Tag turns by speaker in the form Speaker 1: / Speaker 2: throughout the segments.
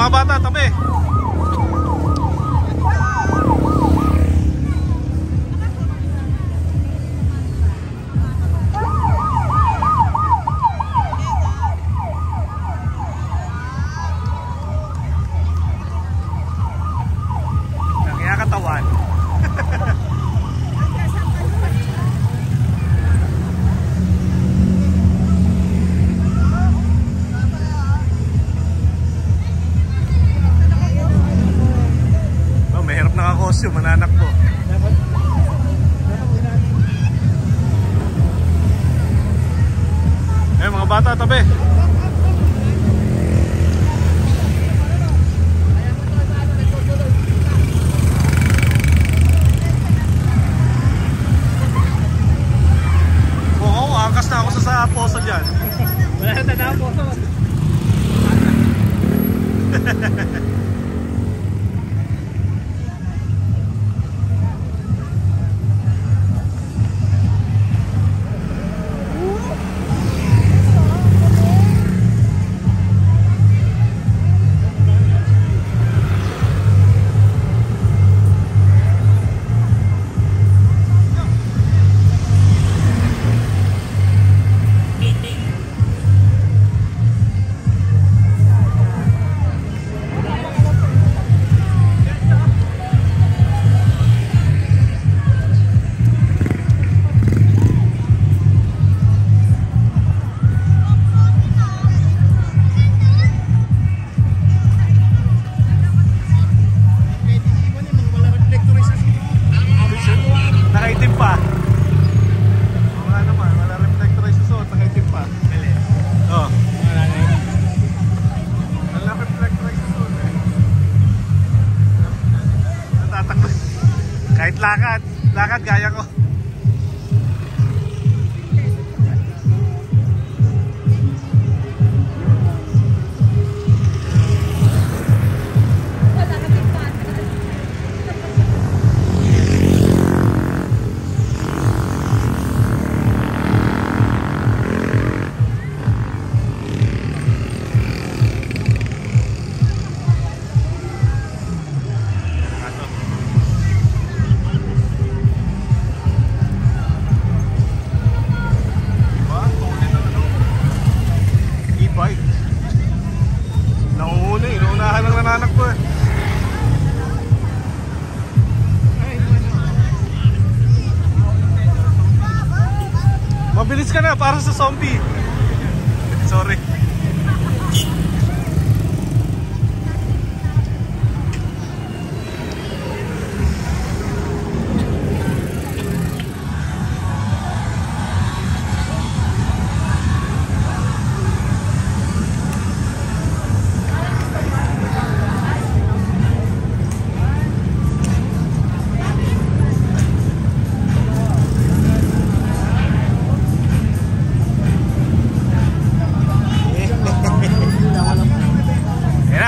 Speaker 1: Mga bata, tabi. Nakakatawan. Nakakosyo, mananak po. Eh mga bata, tabi. Oo, angkas na ako sa poso dyan.
Speaker 2: Wala na na poso. Nakaitim pa. Wala naman, wala reflector ay susuot, nakaitim pa. Oh. Wala reflector ay susuot eh. Natatakbo. Kahit lakad gaya ko.
Speaker 1: mga anak ko eh. Mabilis ka na para sa zombie. Sorry.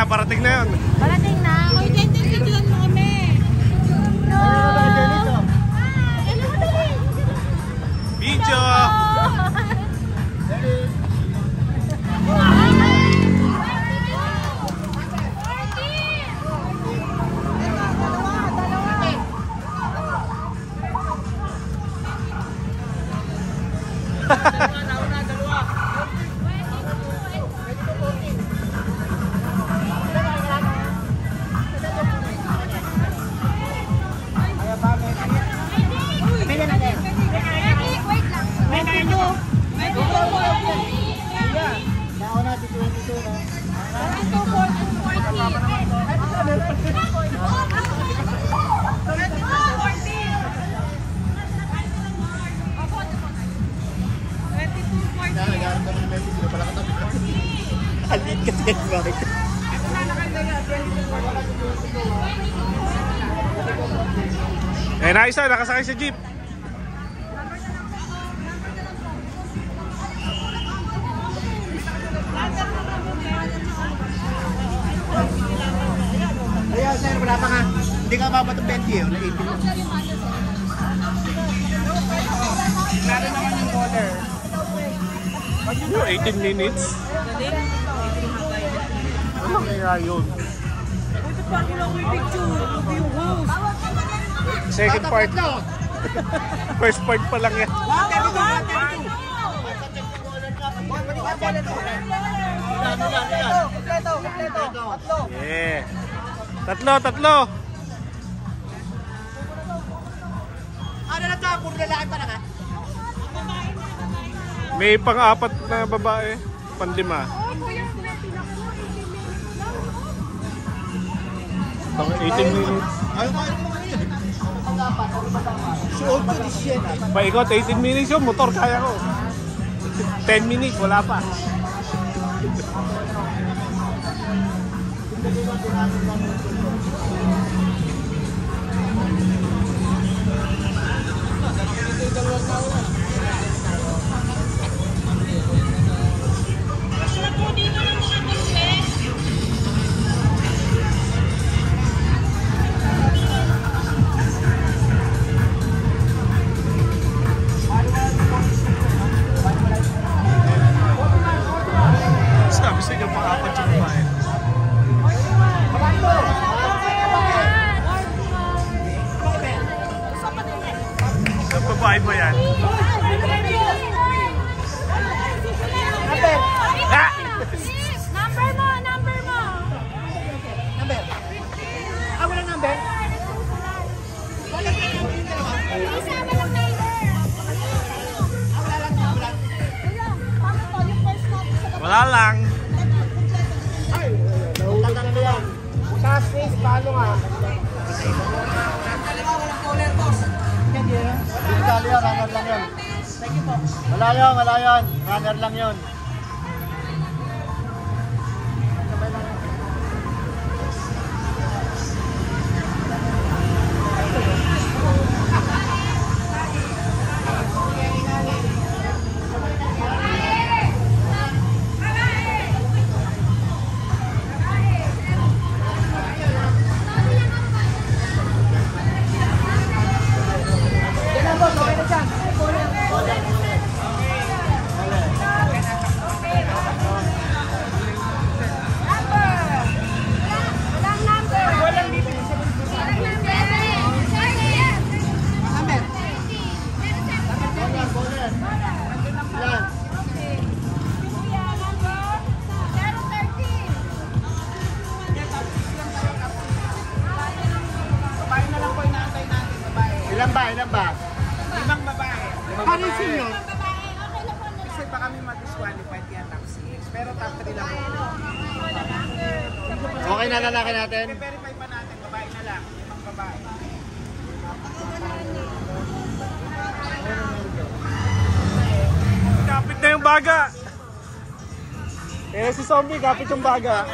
Speaker 1: Parating na yun.
Speaker 3: Parating na. Uy, titilan mo kami. No!
Speaker 1: Video!
Speaker 2: Alit ka din bakit?
Speaker 1: Eh, naisa, nakasakay sa jeep.
Speaker 2: Ayan, sir, wala pa nga. Hindi ka mababa itong 20 eh. 18. Lalo naman yung color.
Speaker 1: 18 minutes. Ano kaya yun? Second part. First part pa lang yan. Yeah. Tatlo.
Speaker 2: Ano na ito? Puro lalaki pa na ka?
Speaker 1: May pang-apat na babae. Pang-5. Pang 18 minutes.
Speaker 2: Ayaw mo yun. Si Ocho di siya na.
Speaker 1: Paikot, 18 minutes yun. Motor kaya ko. 10 minutes, wala pa. Sabi sa inyo, pang-apat yung babae. Sa babae ba yan? Ah!
Speaker 3: Number mo.
Speaker 2: Number? Ah, walang number?
Speaker 3: Isama lang number.
Speaker 1: Wala lang.
Speaker 2: Tagal na yan. Taas face, paano nga? Dali yan, runner lang yun. Wala yun. Runner lang yun.
Speaker 4: ilan ba?
Speaker 5: 5 babae.
Speaker 4: Ano yung sinyo?
Speaker 5: Kasi pa kami mag-disqualified yan top 6. Pero top 3 lang po.
Speaker 4: Okay na lalaki natin?
Speaker 5: I-verify pa natin, babae na lang. 5 babae.
Speaker 1: Kapit na yung baga. Eh, si Zombie, kapit yung baga.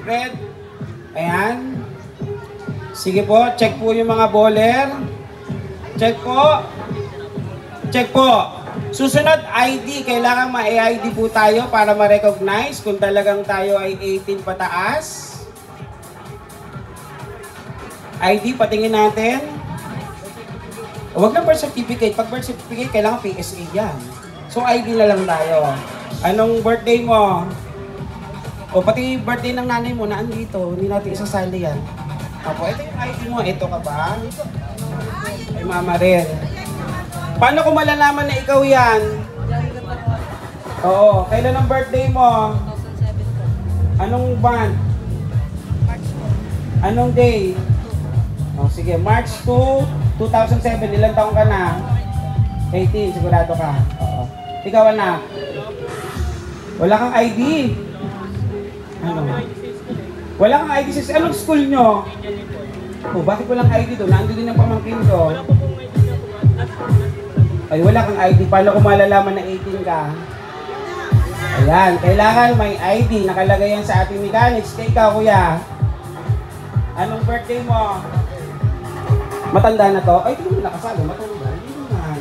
Speaker 5: Red. Ayan. Sige po, check po yung mga bowler. Check po. Check po. Susunod, ID. Kailangan ma-ID po tayo para ma-recognize kung talagang tayo ay 18 pataas. ID, patingin natin. Huwag na birth certificate. Pag birth certificate, kailangan PSA yan. So, ID na lang tayo. Anong birthday mo? O pati birthday ng nanay mo na andito, hindi natin isasali yan. Apo, ito yung ID mo. Ito ka ba? Ay, mama rin. Paano ko malalaman na ikaw yan? Oo, kailan ang birthday mo? Anong month? Anong day? O, sige, March 2, 2007. Ilang taong ka na? 18, sigurado ka. Oo. Ikaw anak? Wala kang ID. Ano? Wala kang ID sa anong school nyo? Oh, bakit walang ID doon? Nandun din ang pamangkin ko. Ay, wala kang ID. Paano ko malalaman na 18 ka? Ayan, kailangan may ID. Nakalagay yan sa ating mechanics. Kaya ikaw, kuya. Anong birthday mo? Matanda na to? Ay, hindi mo nakasalo. Matanda. Hindi naman.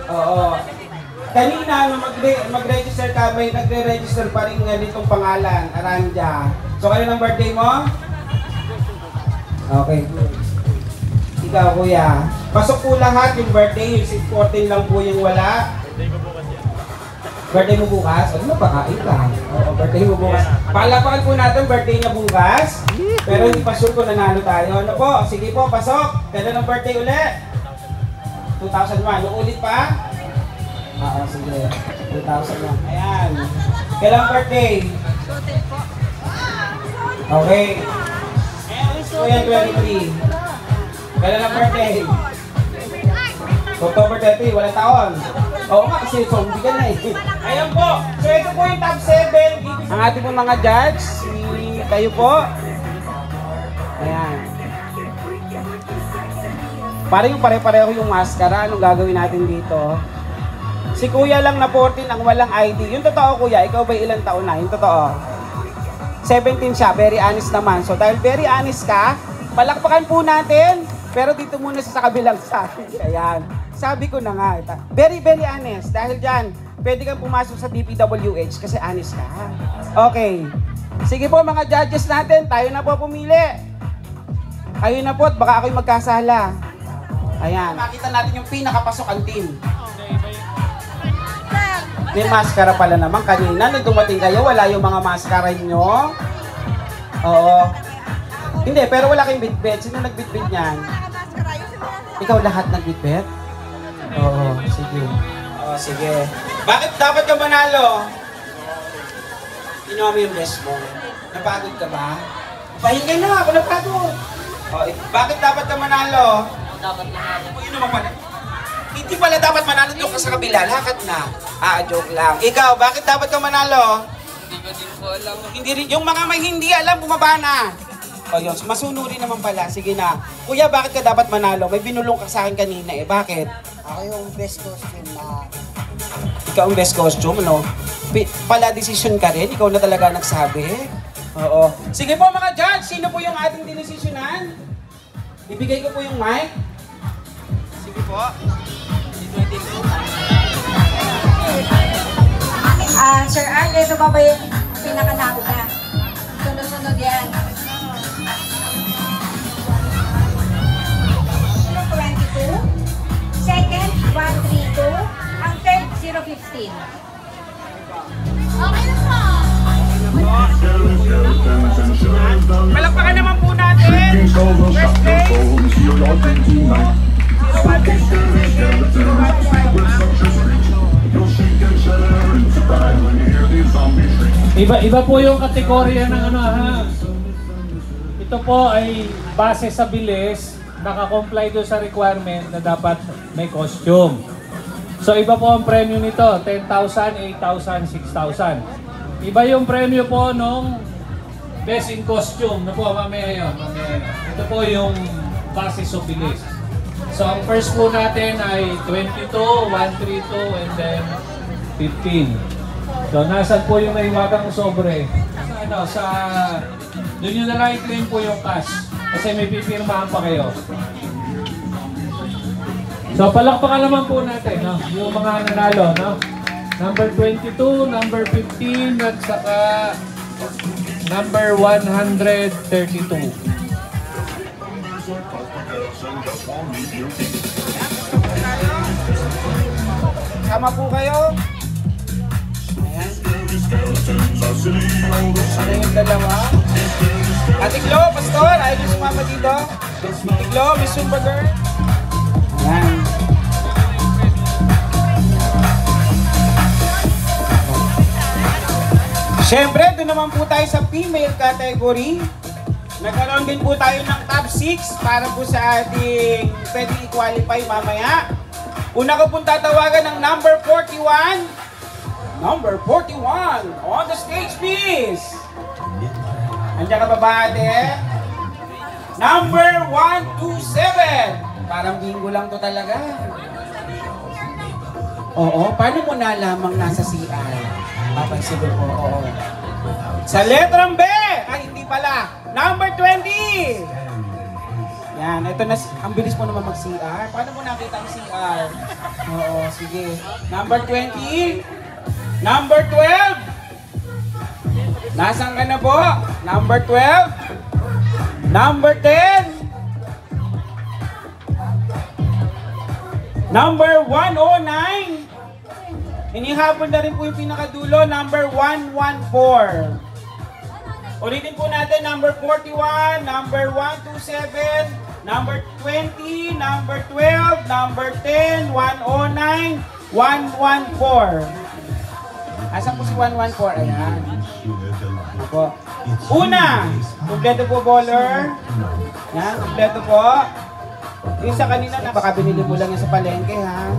Speaker 5: Oo. Kanina, nung mag-register ka, may nagre-register pa rin ganitong pangalan, Aranja. So, kayo ng birthday mo? Okay, good. Ikaw, kuya. Pasok po lahat yung birthday, yung 14 lang po yung wala. Birthday mo bukas? Ano ba, kain ka? Oo, birthday mo bukas. Palapakan po natin birthday niya bukas. Pero hindi pa sure kung nanalo tayo. Ano po? Sige po, pasok. Kailan ang birthday ulit? 2001. Yung ulit pa? Oo, sige. 2,000 lang. Ayan. Kailang birthday? Okay. So yan, 23. Kailan ang birthday? October 30, walang taon. Oo nga, kasi zombie ka na eh. Ayan po. So ito po yung top 7. Ang ating po mga judge, kayo po. Ayan. Parang yung pare-pareho yung maskara. Anong gagawin natin dito? Si kuya lang na 14 ang walang ID. Yung totoo kuya, ikaw ba ilang taon na? Yung totoo. 17 siya, very honest naman. So dahil very honest ka, palakpakan po natin. Pero dito muna sa kabilang side. Ayan. Sabi ko na nga. Very, very honest. Dahil dyan, pwede kang pumasok sa DPWH kasi honest ka. Okay. Sige po mga judges natin, tayo na po pumili. Kayo na po at baka ako'y magkasala. Ayan. Makita natin yung pinakapasok ang team. May maskara pala naman. Kanina, nung dumating kayo, wala yung mga maskara nyo. Oo. Hindi, pero wala kayong bitbit. Sino nagbitbit niyan? Ikaw lahat nagbitbit? Oo, sige. Oo, sige. Bakit dapat ka manalo? Ginawa mo yung best mo. Napagod ka ba? Pahinga na, ako napagod. Oh, bakit dapat ka manalo? Dapat manalo. Yun naman pala. Hindi pala dapat manalo doon ka sa kabila. Lakad na. Joke lang. Ikaw, bakit dapat ka manalo?
Speaker 6: Hindi ko din po alam.
Speaker 5: Hindi rin. Yung mga may hindi alam, bumaba na. O yun, masunurin naman pala. Sige na. Kuya, bakit ka dapat manalo? May binulong ka sa akin kanina eh. Bakit?
Speaker 7: Ako yung best costume na...
Speaker 5: Ikaw ang best costume, no? Pala decision ka rin? Ikaw na talaga nagsabi? Oo. Sige po mga judge, sino po yung ating dinesisyonan? Ibigay ko po yung mic.
Speaker 2: Sige po.
Speaker 8: Sir
Speaker 3: ito pa ba yung pinakanauna? Sunod-sunod yan. 22. Second, 132. Ang third, 015. Okay na po.
Speaker 5: Palakpakan naman po natin. First place.
Speaker 6: Iba po yung kategorya ng ano ha. Ito po ay base sa bilis, naka-comply doon sa requirement na dapat may costume. So iba po ang premyo nito, 10,000, 8,000, 6,000. Iba yung premyo po nung best in costume. Na po, mamaya yun. Ito po yung base sa bilis. So ang first po natin ay 22, 132, and then 15. So, nasan po yung naiwagang sobre? Doon nyo na lang i-claim po yung cash. Kasi may pipirmahan pa kayo. So, palakpakan naman po natin, no? Yung mga nanalo, no? Number 22, number 15, at saka number 132.
Speaker 5: Sama po kayo. Ano yung dalawa? Ate Glo, Pastor, ayaw niyo sumama dito. Ate Glo, Miss Zumba Girl. Ayan. Siyempre, doon naman po tayo sa female category. Nagkaroon din po tayo ng top 6 para po sa ating pwede i-qualify mamaya. Una ko pong tatawagan ng number 41. Number 41, on the stage, please. Andiyan ka ba ba, ate? Number 127. Parang bingo lang to talaga. Oo, paano mo nalamang nasa CR? Papansin ko po, oo. Sa letrang B! Ay, hindi pala. Number 20. Yan, ito na, ang bilis mo naman mag-CR. Paano mo nakita ang CR? Oo, sige. Number 20. Number 12! Nasaan ka na po? Number 12? Number 10? Number 109? Inihabol na rin po yung pinakadulo, number 114. Ulitin po natin, number 41, number 127, number 20, number 12, number 10, 109, 114. Asan po si 114? Ayan. Ako. Una, kumpleto po bowler. Yan, kumpleto po. Yung sa kanina, baka binili mo lang yan sa palengke, ha?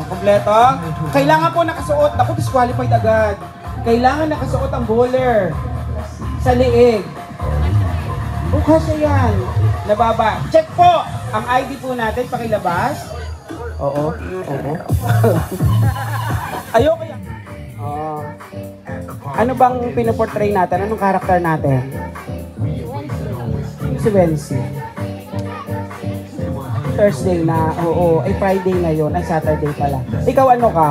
Speaker 5: Kumpleto. Kailangan po nakasuot. Ako, disqualified agad. Kailangan nakasuot ang bowler sa liig. O, kasi yan. Nababa. Check po. Ang ID po natin, pakilabas. Oo. Oo. Ayoko yan. Ano bang pinoportray natin? Anong karakter natin? Si Wensi. Thursday na, oo. Ay, Friday ngayon. Ay, Saturday pala. Ikaw ano ka?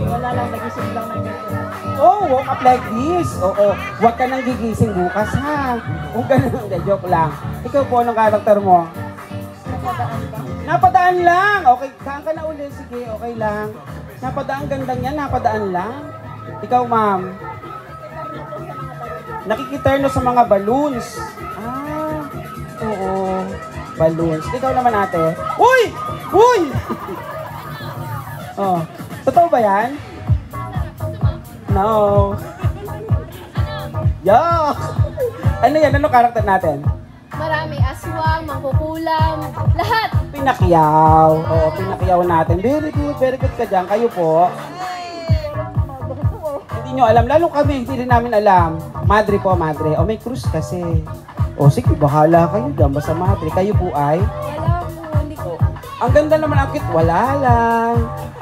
Speaker 3: Wala lang, nagising lang ng ganito.
Speaker 5: Oh, woke up like this. Oo. Huwag ka nang gigising bukas, ha? Huwag ka nang, joke lang. Ikaw po, anong karakter mo? Napadaan lang. Okay, saan ka na ulit? Sige, okay lang. Napadaan, ganda niya, napadaan lang. Ikaw, ma'am. Nakikiterno sa mga balloons. Ah, oo. Balloons. Ikaw naman, ate. Uy! Uy! Oh, totoo ba yan? No. Yuck! Ano yan? Ano karakter natin?
Speaker 3: Marami, aswang, mangkukulam, lahat.
Speaker 5: Pinakyaw. Oo, pinakyaw natin. Very good ka dyan. Kayo po. Hindi nyo alam. Lalo kami, hindi rin namin alam. Madre po, madre. O, may cruise kasi. O, sige, bahala kayo dyan. Basta madre. Kayo po ay?
Speaker 3: Wala po, hindi ko.
Speaker 5: Ang ganda naman ang cute. Wala lang.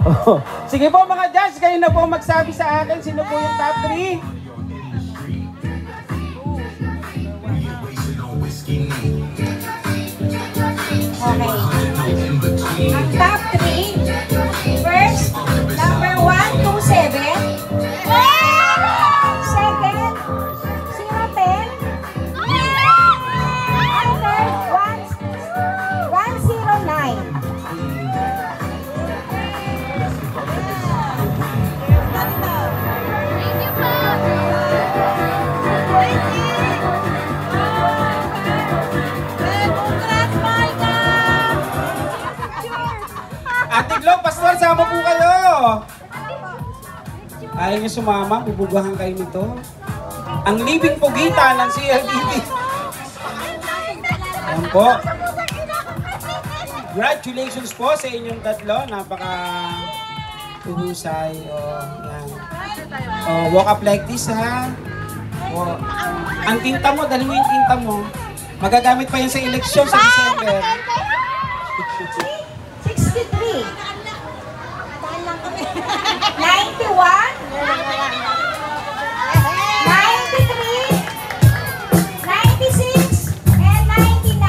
Speaker 5: Oh. Sige po mga judge, kayo na po magsabi sa akin. Sino po yung top 3?
Speaker 3: Okay. Ang top 3, first, number 127. Wow!
Speaker 5: Ate Glo, Pastor, sama po kayo. Ayaw niyo sumama, bubugahan kayo nito. Ang libing pugita ng CLDT. Ayan po. Congratulations po sa inyong tatlo. Napaka uhusay. Yan. Walk up like this, ha? Ang tinta mo, dali mo yung tinta mo. Magagamit pa yan sa eleksyon sa December.
Speaker 3: 63. 91. 93. 96. And 99.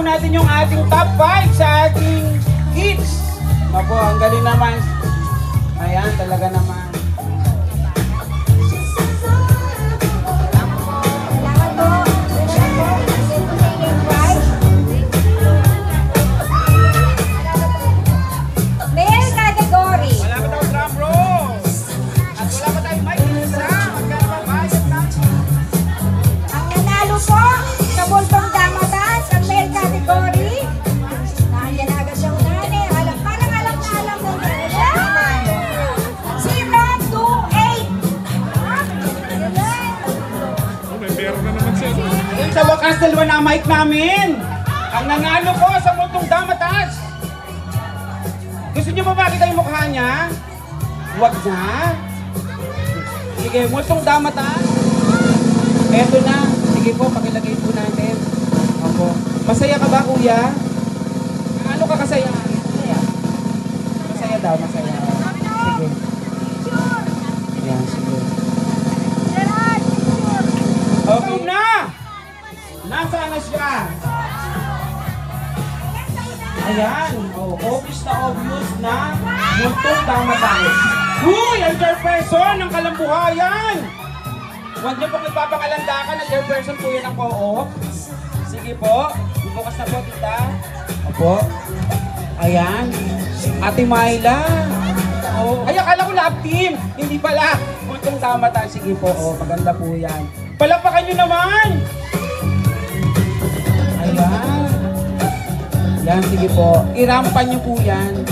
Speaker 5: Natin yung ating top 5 sa ating kids. Opo, ang galing naman. Ayan, talaga naman.
Speaker 3: Male category.
Speaker 5: Wala pa tayong drum roll. At wala pa tayong mic isa. Magkano ba bayad natin?
Speaker 3: Ang nanalo po sa Bultong Damatas, ang male category. Nandiyan agad yung nani. Parang alam na alam mo na. 028.
Speaker 2: May pera na naman siya.
Speaker 5: Ayun, sa wakas, dalawa na ang mic namin. Ang nanalo po sa Multong Damatas. Gusto niyo ba makita yung mukha niya? Huwag na. Sige, Multong Damatas. Eto na. Sige po, pakilagay po natin. Opo. Masaya ka ba, kuya? Ano ka kasaya? Masaya. Masaya daw, masaya. Sige. Yan, sige. Okay na! Nasaan na siya? Ayan. Oh, obvious na Multong Damatas. Uy! Ang chairperson ng Kalambuhayan! Huwag niyo pong ipapangalandakan ang chairperson po yan ng co-op. Sige po. Bukas na po, tita. Opo. Ayan. Ate Myla. Oh. Ay, akala ko love team. Hindi pala. Multong Damatas. Sige po. Oh, maganda po yan. Palakpakan nyo naman! Ayan. Yan, sige po. Irampan nyo po yan.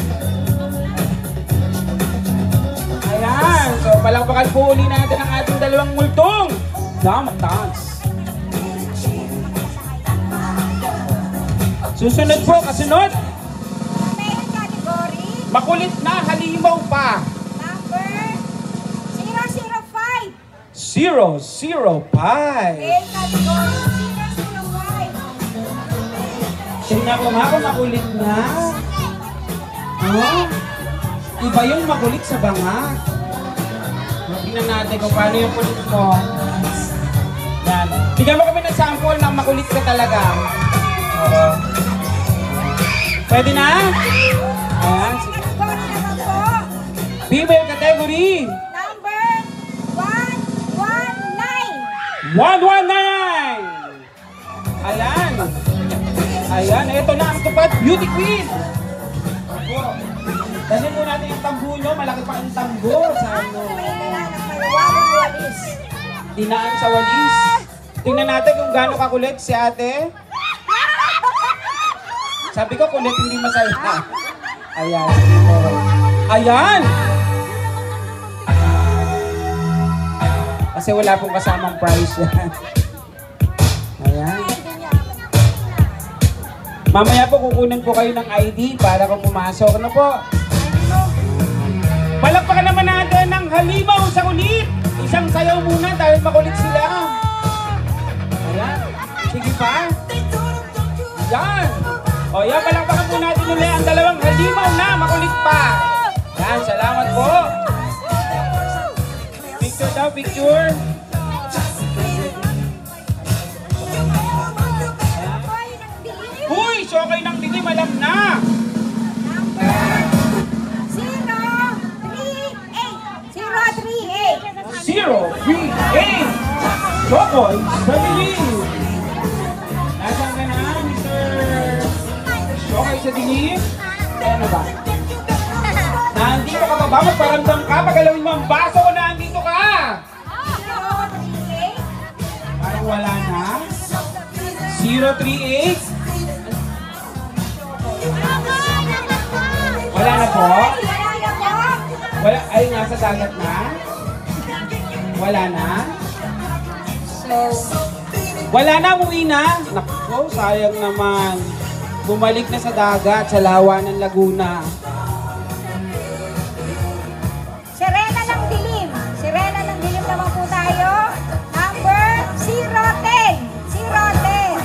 Speaker 5: Ayan. So, palakpakan po uli natin ang ating dalawang Multong Damatas. Susunod po, kasunod.
Speaker 3: Male category.
Speaker 5: Makulit na, halimaw pa.
Speaker 3: Number 005.
Speaker 5: 005.
Speaker 3: Male category 005.
Speaker 5: Tingnan ko nga kung makulit na. Oh, iba yung makulit sa banga. Tingnan natin kung paano yung kulit mo. Yan. Bigyan mo kami ng sample na makulit ka talaga. Oo. Pwede na? Ayan. Sige.
Speaker 3: Category naman po.
Speaker 5: Female category.
Speaker 3: Number 119.
Speaker 5: 119. Ayan. Ayan, ito na ang tupad beauty queen. Opo. Dalhin mo natin yung tambo nyo. Malaki pa ang tambo sa ano. Dinaan sa walis. Tingnan natin kung gaano kakulit si ate. Sabi ko kulit, hindi masaya. Ayan. Ayan! Kasi wala pong kasamang price yan. Ayan. Mamaya po kukunin po kayo ng ID para kung pumasok. Ano po? Palakpakan naman natin. halimaw sa kulit. Isang sayaw muna dahil makulit sila. Ayan. Sige pa. Yan. O yan, palakpakan po natin ulit ang dalawang halimaw na makulit pa. Yan, salamat po. Picture daw, picture. Uy, sokay ng dilim, alam na. 038. Sokoy sa dilim. Nasaan ka na, Mr. Sokoy sa dilim? Ano ba? Nandito ka pa ba? Magparamdam ka? Pagalawin mo ang baso ko na andito ka! Parang wala na. 038. Wala na po? Wala, ay nasa dagat na? Wala na? Wala na, umuwi na? Naku, sayang naman. Bumalik na sa dagat, sa lawa ng Laguna.
Speaker 3: Sirena ng dilim. Sirena ng dilim naman po tayo. Number 010. 010.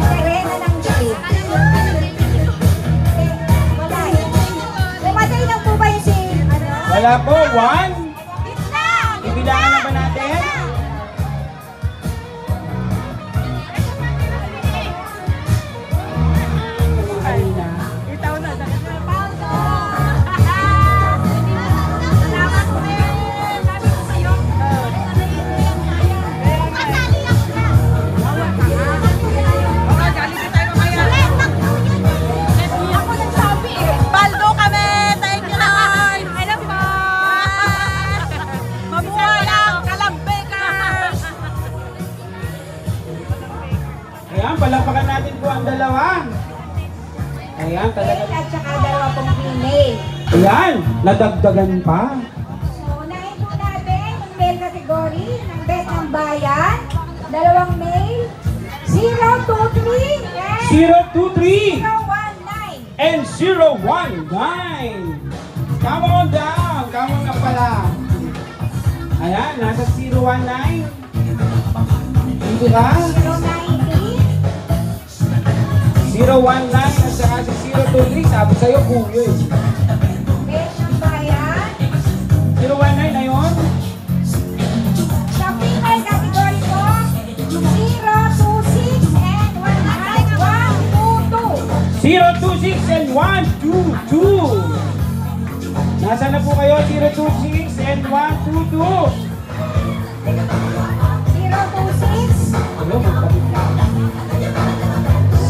Speaker 3: Sirena ng dilim. Wala eh. Pumatay lang po ba yung si... Ano?
Speaker 5: Wala po, 1. Ibilangan na ba natin?
Speaker 3: Paldo kami! Thank you, Lord! Alam po! Mabuhay ang kalambekers!
Speaker 5: Ayan, palapakan natin po ang dalawa. Ayan, talaga.
Speaker 3: At saka dalawa pong female.
Speaker 5: Ayan, nadagdagan pa.
Speaker 3: So, unahin po natin yung male category ng Bet ng Bayan. Dalawang male. 023
Speaker 5: 023
Speaker 3: and 019.
Speaker 5: and 019. Come on down. Come on na pala. Ayan, nasa 019. Dito ka. 019 at saka si 023. Sabi sa'yo, kuyo eh.
Speaker 3: Bet ng Bayan.
Speaker 5: 019 na yun.
Speaker 3: Sa female category po, 026 and 122.
Speaker 5: 026 and 122. Nasaan na po kayo? 026 and 122.
Speaker 3: 026.
Speaker 5: Hello, magkabit na.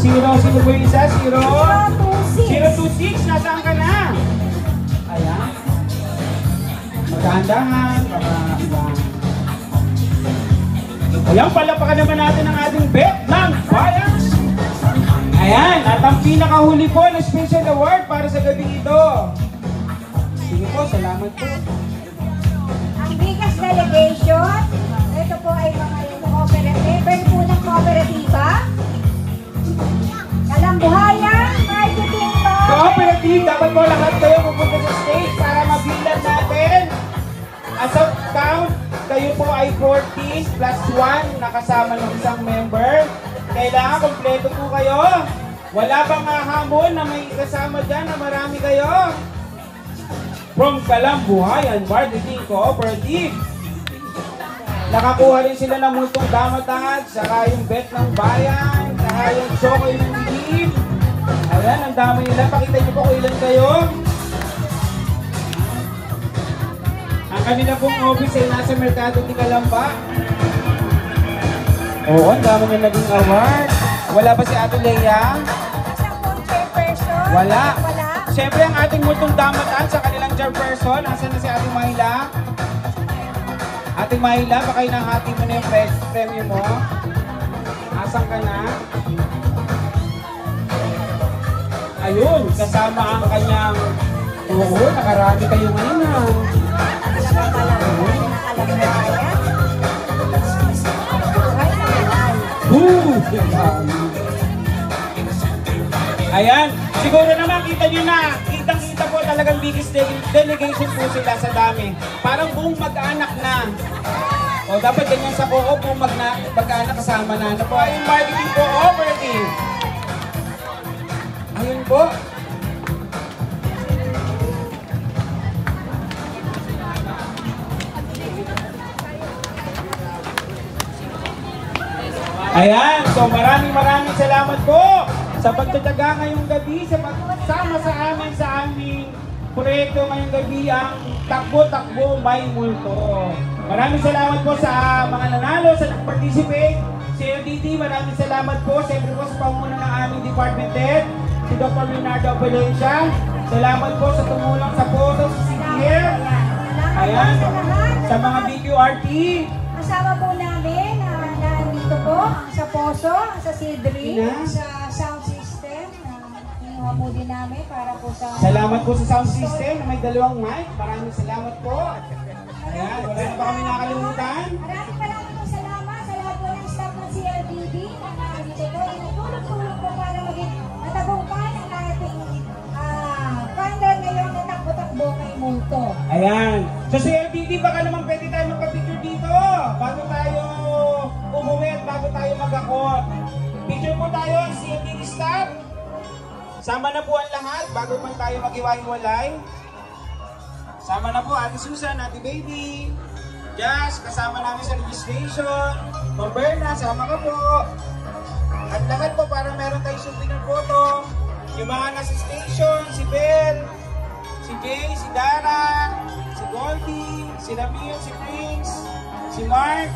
Speaker 5: 0, sino po yung isa? 0? 026, nasaan ka na? Ayan. Magdahan-dahan. Ayan, palapakan naman natin ang ating Bet ng Bayan. Ayan, at ang pinakahuli po na special award para sa gabi ito. Sige po, salamat po.
Speaker 3: Ang biggest delegation, ito po ay mga member po ng kooperatiba. Kalambuhayan, marketing po.
Speaker 5: Cooperative, dapat po lahat kayo pupunta sa stage para mabilan natin. As of count, kayo po ay 14 plus 1 nakasama ng isang member. Kailangan kompleto po kayo. Wala bang hamon na may kasama dyan na marami kayo? From Kalambuhayan Marketing Cooperative. Nakakuha rin sila ng multong damatag, saka yung Bet ng Bayan, saka yung Sokoy ng Dilim. Ayan, ang dami nila. Pakita niyo po kung ilan kayo. Ang kanila pong office ay nasa Mercado de Calamba. Oo, ang dami nila naging award. Wala ba si Ate Leia?
Speaker 3: Isang pong chairperson.
Speaker 5: Wala.
Speaker 3: Wala.
Speaker 5: Siyempre ang ating multong damataan sa kanilang chairperson. Nasaan na si Ate Mahila? Ate Mahila, baka inahati mo na yung premium mo. Asan ka na? Ayun, kasama ang kanyang... Oo, nakarami kayo ngayon ha. Ayan, siguro naman kita nyo na, kitang-kita po talagang biggest delegation po sila sa dami. Parang buong mag-anak na. O dapat ganyan sa Coco, buong mag-anak kasama na. Ano po, ayun, marketing po, operating. Ayun po. Ayan, so maraming salamat po sa pagtataga ngayong gabi, sa pagsama sa amin sa aming proyekto ngayong gabi, ang Takbo-Takbo May Multo. Maraming salamat po sa mga nanalo, sa nag-participate. Si LDT, maraming salamat po. Siyempre po sa panguna ng aming department head, si Dr. Leonardo Valencia. Salamat po sa tumulong sa photos, sa CDF. Ayan, sa mga BQRT.
Speaker 3: Kasama po namin, nandito po, sa Poso, sa Sidri, sa sound system. Kinuha po din namin para po sa...
Speaker 5: Salamat po sa sound system na may dalawang mic. Maraming salamat po. Ayan, wala na ba kami nakalimutan?
Speaker 3: Maraming po salamat sa lahat po ng staff ng CLDD na nandito po. Nagtulong-tulong po para maging natagumpay ang ating pandan ngayon na Takbo-Takbo May Multo.
Speaker 5: Ayan. So CLDD, baka naman pwede tayo magpa-picture dito bago tayo umuwi at bago tayo mag-akot. Picture po tayo, CLDD staff. Sama na po ang lahat bago man tayo mag-iwa-iwalay. Sama na po Ate Susan, Ate Baby, Jazz, kasama namin sa registration. Ma'am Berna, sama ka po. At lahat po para meron tayong souvenir photo. Yung mga nasa station, si Bel, si Jay, si Dara, si Goldie, si Ramil, si Prince, si Mark.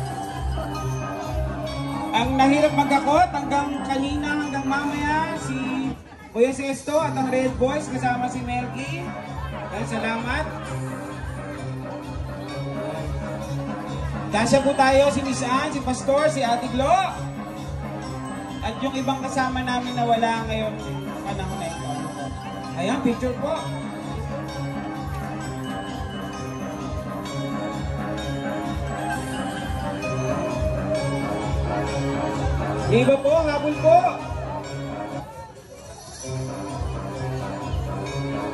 Speaker 5: Ang nahirap magakot hanggang kanina, hanggang mamaya, si Kuya Sesto at ang Red Boys kasama si Melky. Salamat. Kasya po tayo, si Miss Ann, si Pastor, si Ate Glo. At yung ibang kasama namin na wala ngayon panahon na ito. Ayan, picture po. Iba po, habol po.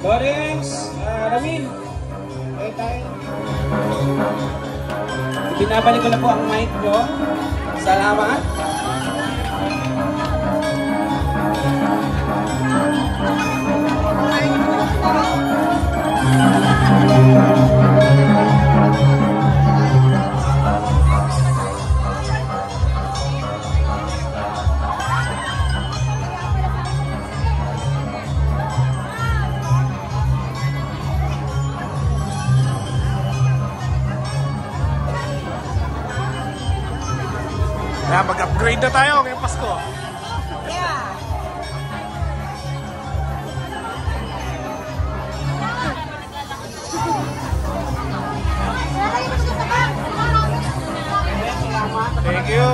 Speaker 5: Lawrence, Ramin. Okay tayo. Binabalik ko na po ang mic nyo. Salamat.
Speaker 1: Kaya mag-upgrade na tayo ngayong Pasko.
Speaker 3: Yeah.
Speaker 1: Thank you.